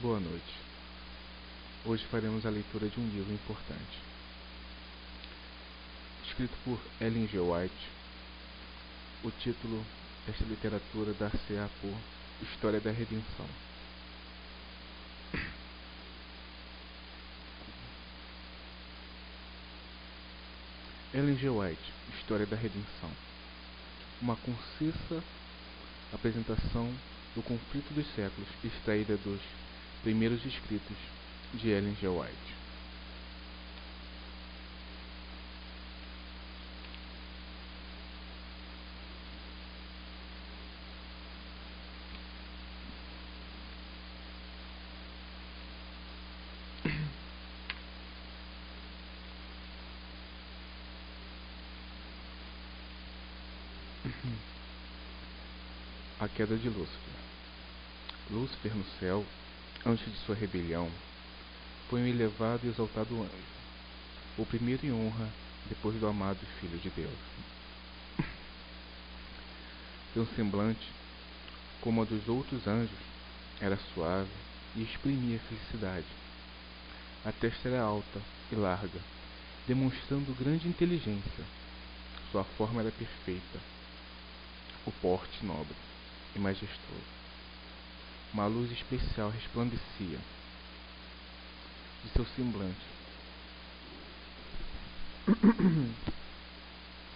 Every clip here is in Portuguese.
Boa noite. Hoje faremos a leitura de um livro importante, escrito por Ellen G. White. O título desta literatura dar-se-á por História da Redenção. Ellen G. White, História da Redenção. Uma concisa apresentação do conflito dos séculos, extraída dos primeiros escritos de Ellen G. White. A queda de Lúcifer. Lúcifer no céu, antes de sua rebelião, foi um elevado e exaltado anjo, o primeiro em honra depois do amado Filho de Deus. Seu semblante, como a dos outros anjos, era suave e exprimia felicidade. A testa era alta e larga, demonstrando grande inteligência. Sua forma era perfeita, o porte nobre e majestoso. Uma luz especial resplandecia de seu semblante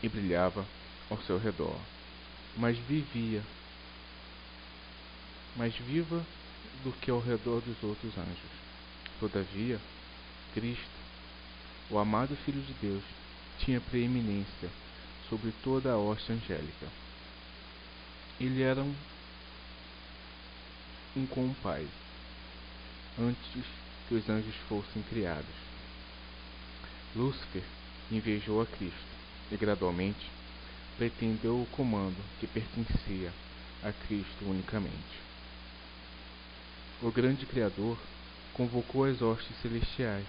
e brilhava ao seu redor, mais viva do que ao redor dos outros anjos. Todavia, Cristo, o amado Filho de Deus, tinha preeminência sobre toda a hoste angélica. Ele era um com o Pai, antes que os anjos fossem criados. Lúcifer invejou a Cristo e gradualmente pretendeu o comando que pertencia a Cristo unicamente. O grande Criador convocou as hostes celestiais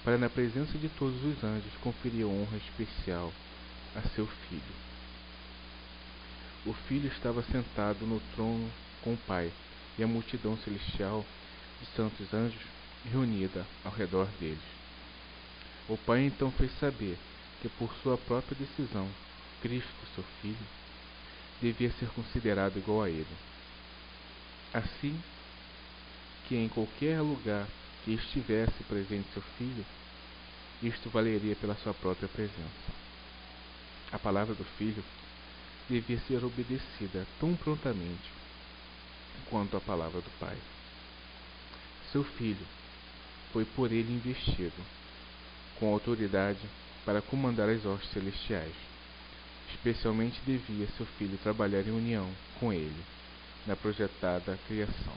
para, na presença de todos os anjos, conferir honra especial a seu Filho. O Filho estava sentado no trono com o Pai e a multidão celestial de santos anjos reunida ao redor deles. O Pai então fez saber que, por sua própria decisão, Cristo, seu Filho, devia ser considerado igual a ele. Assim que em qualquer lugar que estivesse presente seu Filho, isto valeria pela sua própria presença. A palavra do Filho devia ser obedecida tão prontamente quanto a palavra do Pai. Seu Filho foi por ele investido com autoridade para comandar as hostes celestiais. Especialmente devia seu Filho trabalhar em união com ele na projetada criação.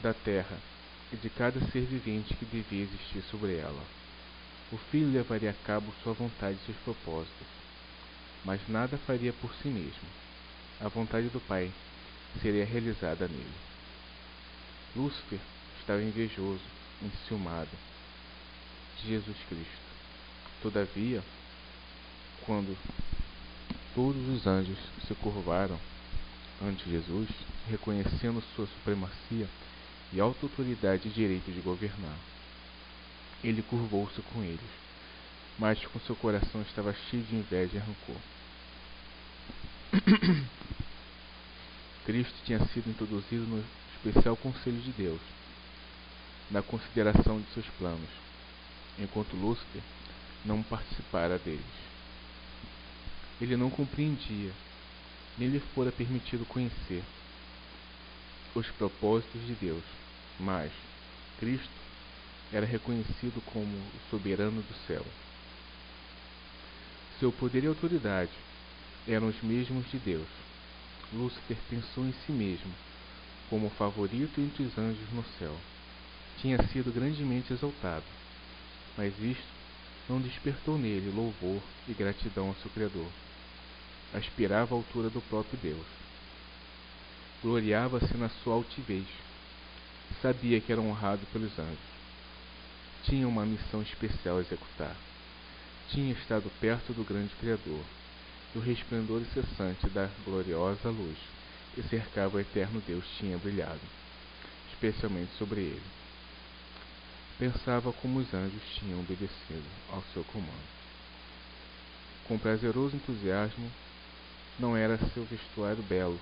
Da terra e de cada ser vivente que devia existir sobre ela. O Filho levaria a cabo sua vontade e seus propósitos, mas nada faria por si mesmo. A vontade do Pai seria realizada nele. Lúcifer estava invejoso, enciumado de Jesus Cristo. Todavia, quando todos os anjos se curvaram ante Jesus, reconhecendo sua supremacia e alta autoridade e direito de governar, ele curvou-se com eles, mas com seu coração estava cheio de inveja e rancor. Cristo tinha sido introduzido no especial conselho de Deus, na consideração de seus planos, enquanto Lúcifer não participara deles. Ele não compreendia, nem lhe fora permitido conhecer os propósitos de Deus, mas Cristo era reconhecido como o soberano do céu. Seu poder e autoridade eram os mesmos de Deus. Lúcifer pensou em si mesmo como o favorito entre os anjos no céu. Tinha sido grandemente exaltado, mas isto não despertou nele louvor e gratidão ao seu Criador. Aspirava à altura do próprio Deus. Gloriava-se na sua altivez. Sabia que era honrado pelos anjos. Tinha uma missão especial a executar. Tinha estado perto do grande Criador e o resplendor incessante da gloriosa luz que cercava o eterno Deus tinha brilhado, especialmente sobre ele. Pensava como os anjos tinham obedecido ao seu comando. Com prazeroso entusiasmo, não era seu vestuário belo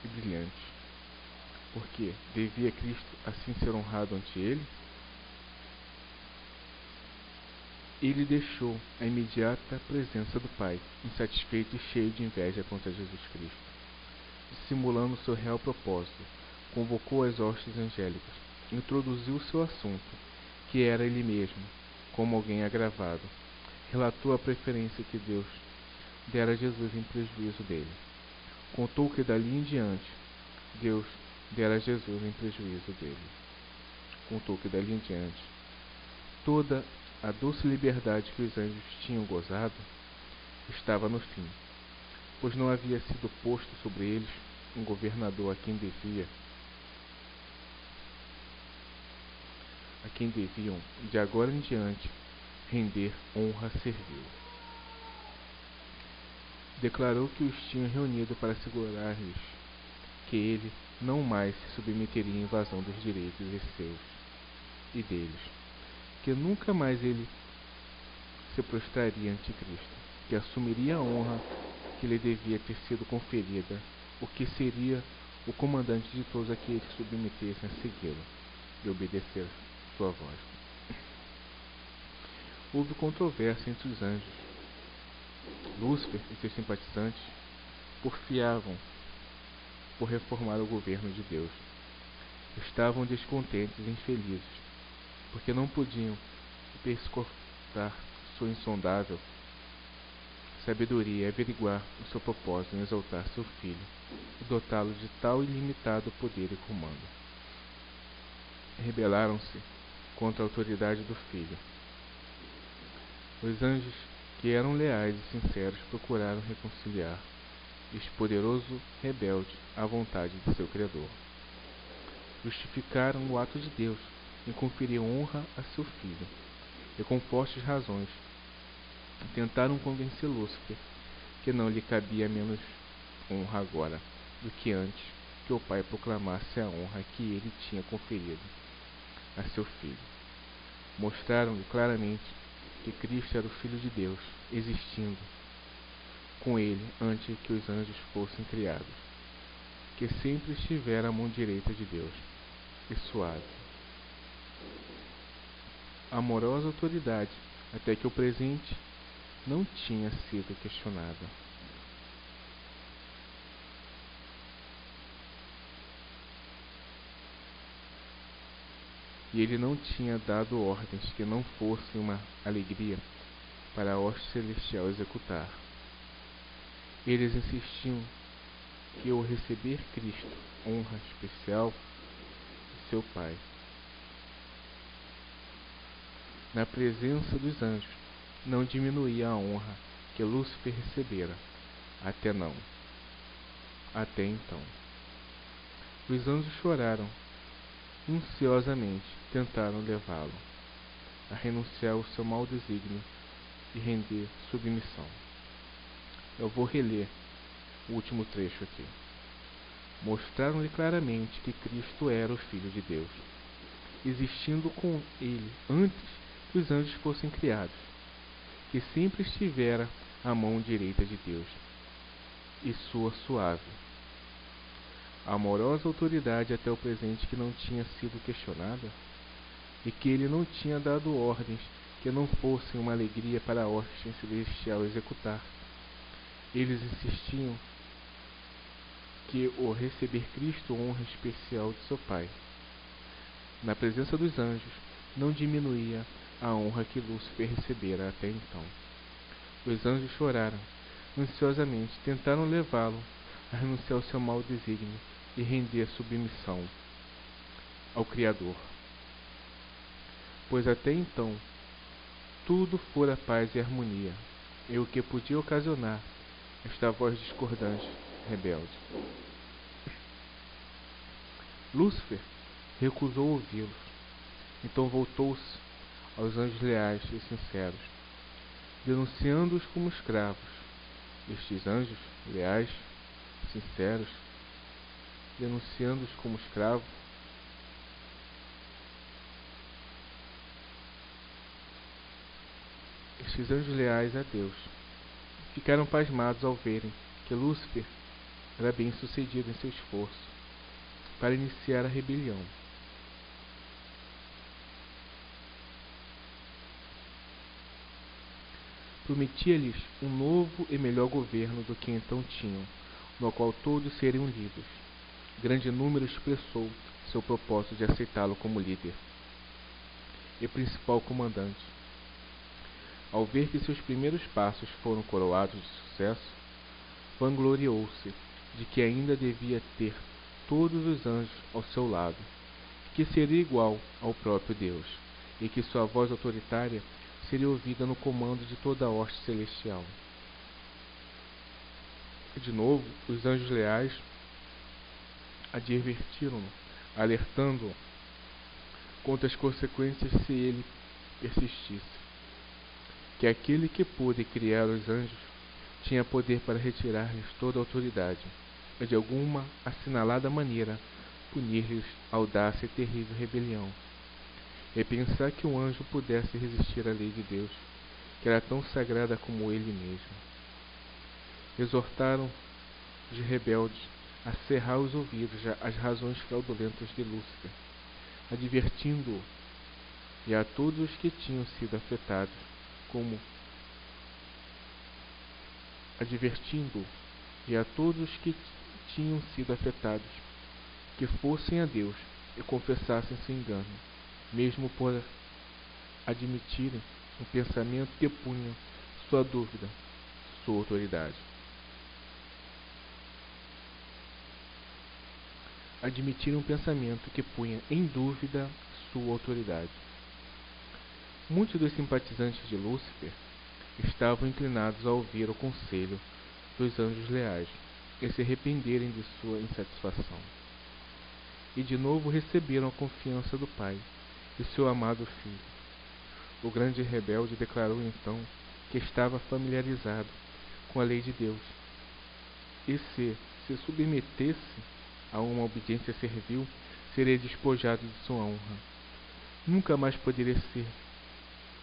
e brilhante, porque devia Cristo assim ser honrado ante ele? Ele deixou a imediata presença do Pai, insatisfeito e cheio de inveja contra Jesus Cristo. Dissimulando seu real propósito, convocou as hostes angélicas, introduziu seu assunto, que era ele mesmo, como alguém agravado. Relatou a preferência que Deus dera a Jesus em prejuízo dele. Contou que dali em diante, Deus dera a Jesus em prejuízo dele. Contou que dali em diante, toda a doce liberdade que os anjos tinham gozado estava no fim, pois não havia sido posto sobre eles um governador a quem deviam, de agora em diante, render honra servil. Declarou que os tinha reunido para assegurar-lhes que ele não mais se submeteria à invasão dos direitos seus e deles, que nunca mais ele se prostraria ante Cristo, que assumiria a honra que lhe devia ter sido conferida, o que seria o comandante de todos aqueles que submetessem a segui-lo e obedecer sua voz. Houve controvérsia entre os anjos. Lúcifer e seus simpatizantes porfiavam por reformar o governo de Deus. Estavam descontentes e infelizes, porque não podiam perscrutar sua insondável sabedoria e averiguar o seu propósito em exaltar seu filho e dotá-lo de tal ilimitado poder e comando. Rebelaram-se contra a autoridade do filho. Os anjos, que eram leais e sinceros, procuraram reconciliar este poderoso rebelde à vontade de seu Criador. Justificaram o ato de Deus em conferir honra a seu filho, e com fortes razões tentaram convencer Lúcifer que não lhe cabia menos honra agora do que antes que o Pai proclamasse a honra que ele tinha conferido a seu filho. Mostraram-lhe claramente que Cristo era o Filho de Deus, existindo com ele antes que os anjos fossem criados, que sempre estivera à mão direita de Deus, e suave, amorosa autoridade, até que o presente não tinha sido questionada. E ele não tinha dado ordens que não fossem uma alegria para a hoste celestial executar. Eles insistiam que ao receber Cristo, honra especial de seu Pai, na presença dos anjos, não diminuía a honra que Lúcifer recebera, até então. Os anjos choraram, ansiosamente tentaram levá-lo a renunciar ao seu mau desígnio e render submissão. Eu vou reler o último trecho aqui. Mostraram-lhe claramente que Cristo era o Filho de Deus, existindo com ele antes que os anjos fossem criados, que sempre estivera à mão direita de Deus, e sua suave, amorosa autoridade até o presente que não tinha sido questionada, e que ele não tinha dado ordens que não fossem uma alegria para a hoste celestial executar. Eles insistiam que o receber Cristo honra especial de seu Pai, na presença dos anjos, não diminuía a honra que Lúcifer recebera até então. Os anjos choraram ansiosamente, tentaram levá-lo a renunciar ao seu mau desígnio e render submissão ao Criador, pois até então tudo fora paz e harmonia, e o que podia ocasionar esta voz discordante, rebelde. Lúcifer recusou ouvi-los, então voltou-se aos anjos leais e sinceros, denunciando-os como escravos. Estes anjos leais, sinceros, denunciando-os como escravos, estes anjos leais a Deus ficaram pasmados ao verem que Lúcifer era bem sucedido em seu esforço para iniciar a rebelião. Prometia-lhes um novo e melhor governo do que então tinham, no qual todos seriam livres. Grande número expressou seu propósito de aceitá-lo como líder e principal comandante. Ao ver que seus primeiros passos foram coroados de sucesso, vangloriou-se de que ainda devia ter todos os anjos ao seu lado, que seria igual ao próprio Deus, e que sua voz autoritária seria ouvida no comando de toda a hoste celestial. De novo, os anjos leais advertiram-no, alertando-o contra as consequências se ele persistisse. Que aquele que pôde criar os anjos tinha poder para retirar-lhes toda a autoridade, e de alguma assinalada maneira punir-lhes a audácia e terrível rebelião. E pensar que um anjo pudesse resistir à lei de Deus, que era tão sagrada como ele mesmo. Exortaram os rebeldes a cerrar os ouvidos às razões fraudulentas de Lúcifer, advertindo-o e a todos os que tinham sido afetados que fossem a Deus e confessassem seu engano, mesmo por admitirem um pensamento que punha sua dúvida, sua autoridade. Admitiram um pensamento que punha em dúvida sua autoridade. Muitos dos simpatizantes de Lúcifer estavam inclinados a ouvir o conselho dos anjos leais e se arrependerem de sua insatisfação. E de novo receberam a confiança do Pai e seu amado Filho. O grande rebelde declarou então que estava familiarizado com a lei de Deus e se submetesse a uma obediência servil, seria despojado de sua honra. Nunca mais poderia ser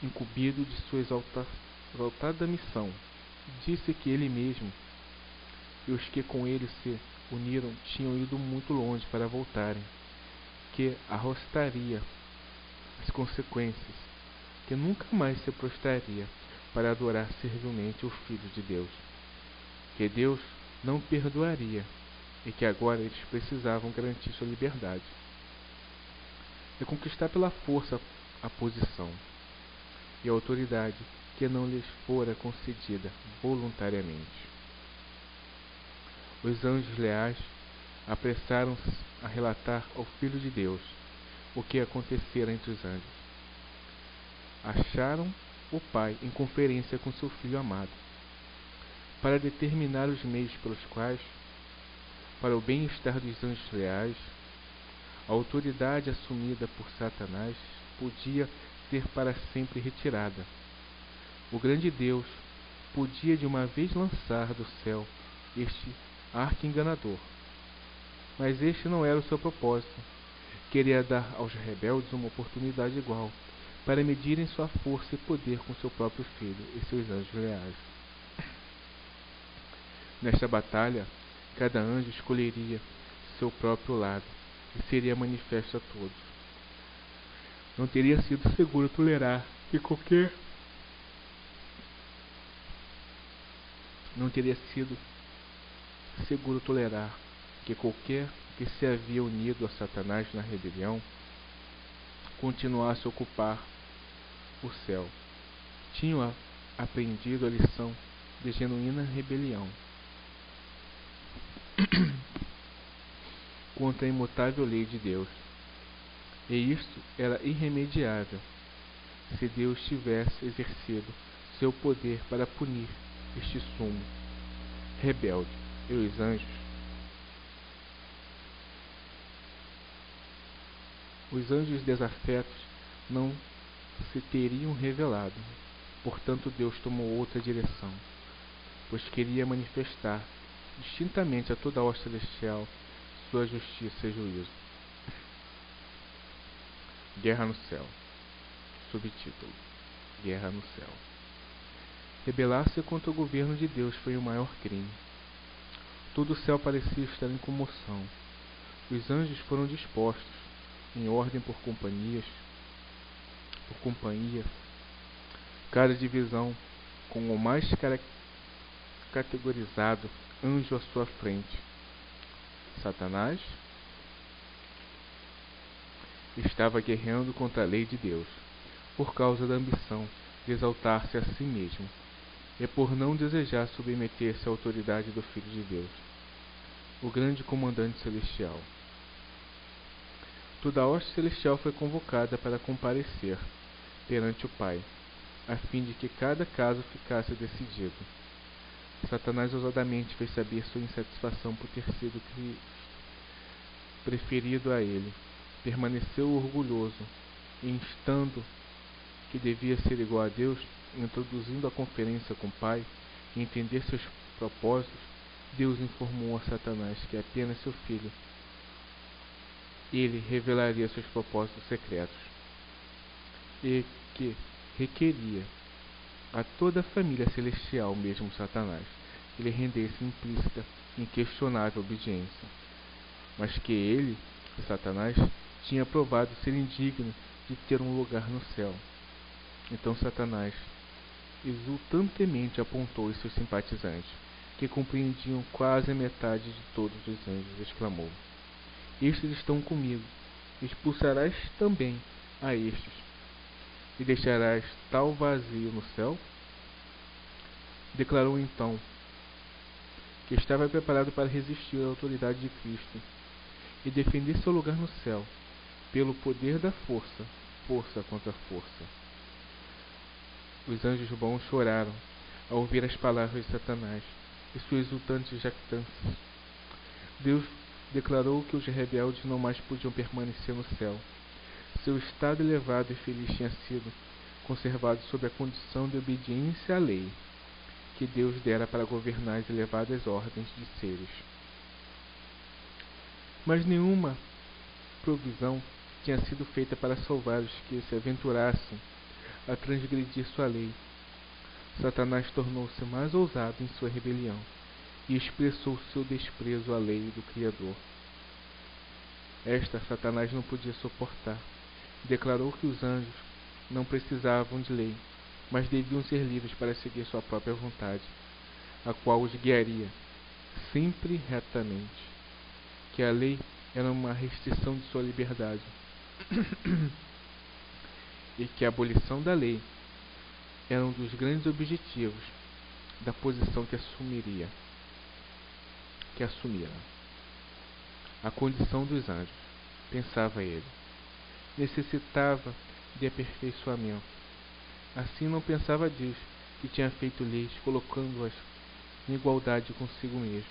incumbido de sua exaltada missão. Disse que ele mesmo e os que com ele se uniram tinham ido muito longe para voltarem, que arrostaria as consequências, que nunca mais se prostraria para adorar servilmente o Filho de Deus, que Deus não perdoaria e que agora eles precisavam garantir sua liberdade e conquistar pela força a posição e a autoridade que não lhes fora concedida voluntariamente. Os anjos leais apressaram-se a relatar ao Filho de Deus o que acontecera entre os anjos. Acharam o Pai em conferência com seu Filho amado, para determinar os meios pelos quais, para o bem-estar dos anjos leais, a autoridade assumida por Satanás podia ser para sempre retirada. O grande Deus podia de uma vez lançar do céu este arqui-enganador. Mas este não era o seu propósito. Queria dar aos rebeldes uma oportunidade igual para medirem sua força e poder com seu próprio Filho e seus anjos leais. Nesta batalha, cada anjo escolheria seu próprio lado e seria manifesto a todos. Não teria sido seguro tolerar que qualquer que se havia unido a Satanás na rebelião continuasse a ocupar o céu. Tinham aprendido a lição de genuína rebelião contra a imutável lei de Deus. E isto era irremediável se Deus tivesse exercido seu poder para punir este sumo rebelde e os anjos. Os anjos desafetos não se teriam revelado. Portanto, Deus tomou outra direção, pois queria manifestar distintamente a toda a hoste celestial sua justiça e juízo. Guerra no céu. Subtítulo: Guerra no céu. Rebelar-se contra o governo de Deus foi o maior crime. Todo o céu parecia estar em comoção. Os anjos foram dispostos, em ordem por companhia, cada divisão com o mais categorizado anjo à sua frente. Satanás estava guerreando contra a lei de Deus, por causa da ambição de exaltar-se a si mesmo, e por não desejar submeter-se à autoridade do Filho de Deus, o grande comandante celestial. Toda a hoste celestial foi convocada para comparecer perante o Pai, a fim de que cada caso ficasse decidido. Satanás ousadamente fez saber sua insatisfação por ter sido preferido a ele. Permaneceu orgulhoso, e instando que devia ser igual a Deus, introduzindo a conferência com o Pai e entender seus propósitos, Deus informou a Satanás que apenas seu filho ele revelaria seus propósitos secretos, e que requeria a toda a família celestial, mesmo Satanás, que lhe rendesse implícita e inquestionável obediência, mas que ele, Satanás, tinha provado ser indigno de ter um lugar no céu. Então Satanás exultantemente apontou os seus simpatizantes, que compreendiam quase a metade de todos os anjos, exclamou: estes estão comigo, expulsarás também a estes, e deixarás tal vazio no céu? Declarou então que estava preparado para resistir à autoridade de Cristo e defender seu lugar no céu, pelo poder da força contra força. Os anjos bons choraram ao ouvir as palavras de Satanás e suas exultantes jactâncias. Deus declarou que os rebeldes não mais podiam permanecer no céu. Seu estado elevado e feliz tinha sido conservado sob a condição de obediência à lei que Deus dera para governar as elevadas ordens de seres. Mas nenhuma provisão tinha sido feita para salvar os que se aventurassem a transgredir sua lei. Satanás tornou-se mais ousado em sua rebelião e expressou seu desprezo à lei do Criador. Esta Satanás não podia suportar. Declarou que os anjos não precisavam de lei, mas deviam ser livres para seguir sua própria vontade, a qual os guiaria sempre retamente, que a lei era uma restrição de sua liberdade e que a abolição da lei era um dos grandes objetivos da posição que assumira. A condição dos anjos, pensava ele, necessitava de aperfeiçoamento. Assim não pensava Deus, que tinha feito leis, colocando-as em igualdade consigo mesmo.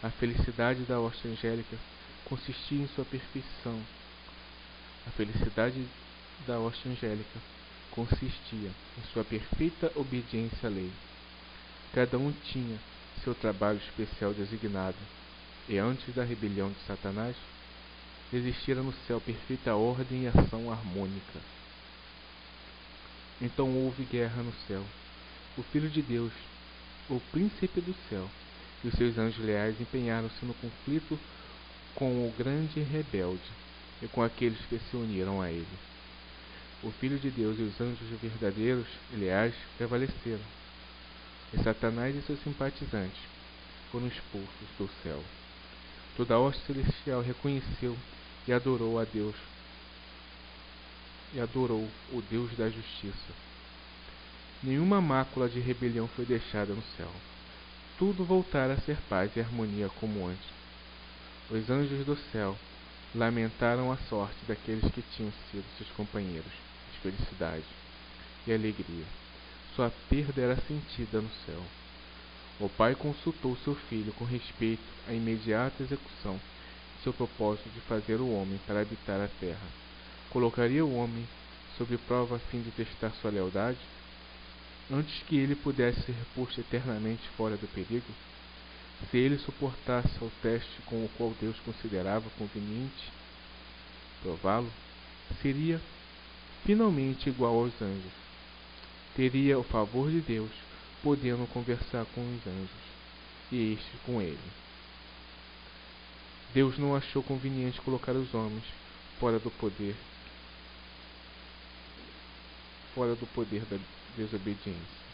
A felicidade da hoste angélica consistia em sua perfeição. A felicidade da hoste angélica consistia em sua perfeita obediência à lei. Cada um tinha seu trabalho especial designado, e antes da rebelião de Satanás, existira no céu perfeita ordem e ação harmônica. Então houve guerra no céu. O Filho de Deus, o príncipe do céu, e os seus anjos leais empenharam-se no conflito com o grande rebelde e com aqueles que se uniram a ele. O Filho de Deus e os anjos verdadeiros e leais prevaleceram, e Satanás e seus simpatizantes foram expulsos do céu. Toda a hoste celestial reconheceu e adorou a Deus, e adorou o Deus da justiça. Nenhuma mácula de rebelião foi deixada no céu. Tudo voltara a ser paz e harmonia como antes. Os anjos do céu lamentaram a sorte daqueles que tinham sido seus companheiros de felicidade e alegria. Sua perda era sentida no céu. O Pai consultou seu Filho com respeito à imediata execução de seu propósito de fazer o homem para habitar a terra. Colocaria o homem sob prova a fim de testar sua lealdade? antes que ele pudesse ser posto eternamente fora do perigo? Se ele suportasse o teste com o qual Deus considerava conveniente prová-lo, seria finalmente igual aos anjos. Teria o favor de Deus, podendo conversar com os anjos, e estes com ele. Deus não achou conveniente colocar os homens fora do poder da desobediência.